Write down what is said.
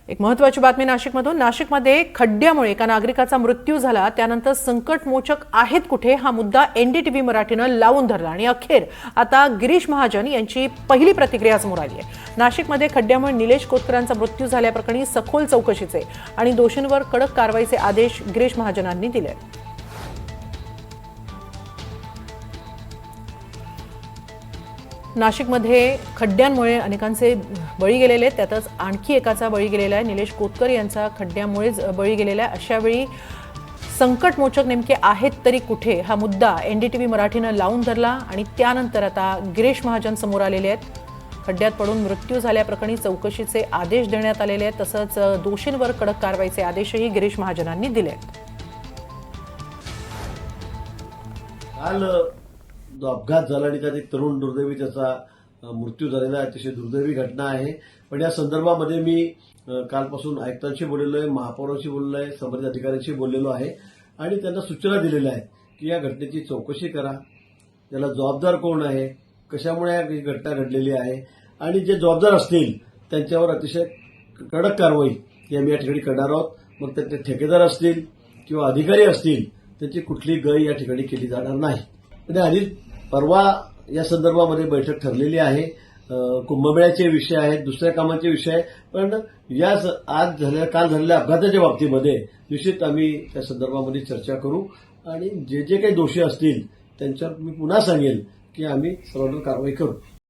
एक महत्त्वाची बातमी नाशिकमधून। नाशिकमध्ये खड्ड्यामुळे एका नागरिकाचा मृत्यू झाला, त्यानंतर संकटमोचक आहेत कुठे हा मुद्दा एनडीटीव्ही मराठीनं लावून धरला आणि अखेर आता गिरीश महाजन यांची पहिली प्रतिक्रिया समोर आली आहे। नाशिकमध्ये खड्ड्यामुळे निलेश कोतकरांचा मृत्यू झाल्याप्रकरणी सखोल चौकशीचे आणि दोषींवर कडक कारवाईचे आदेश गिरीश महाजनांनी दिले। नाशिकमध्ये खड्ड्यांमुळे अनेकांचे बळी गेलेले, त्यातच आणखी एकाचा बळी गेलेला आहे। निलेश कोतकर यांचा खड्ड्यामुळेच बळी गेलेला आहे। अशा वेळी संकटमोचक नेमके आहेत तरी कुठे हा मुद्दा एनडीटीव्ही मराठीनं लावून धरला आणि त्यानंतर आता गिरीश महाजन समोर आलेले आहेत। खड्ड्यात पडून मृत्यू झाल्याप्रकरणी चौकशीचे आदेश देण्यात आलेले आहेत, तसंच दोषींवर कडक कारवाईचे आदेशही गिरीश महाजनांनी दिले आहेत। जो अपघात झाला आणि त्यात एक तरुण दुर्दैवी त्याचा मृत्यू झालेला आहे, अतिशय दुर्दैवी घटना आहे। पण या संदर्भामध्ये मी कालपासून आयुक्तांशी बोललेलो आहे, महापौरांशी बोललेलो आहे, संबंधित अधिकाऱ्यांशी बोललेलो आहे आणि त्यांना सूचना दिलेल्या आहेत की या घटनेची चौकशी करा, त्याला जबाबदार कोण आहे, कशामुळे ही घटना घडलेली आहे आणि जे जबाबदार असतील त्यांच्यावर अतिशय कडक कारवाई ही आम्ही या ठिकाणी करणार आहोत। मग ते ठेकेदार असतील किंवा अधिकारी असतील त्यांची कुठली गय या ठिकाणी केली जाणार नाही। आणि आधी परवा या संदर्भामध्ये बैठक ठरलेली आहे। कुंभमेळ्याचे विषय आहेत, दुसऱ्या कामाचे विषय आहे, पण काल झालेल्या अपघाताच्या बाबतीमध्ये निश्चित आम्ही त्या संदर्भामध्ये चर्चा करू आणि जे काही दोषी असतील त्यांच्यावर मी पुन्हा सांगेन की आम्ही सर्वांवर कारवाई करू।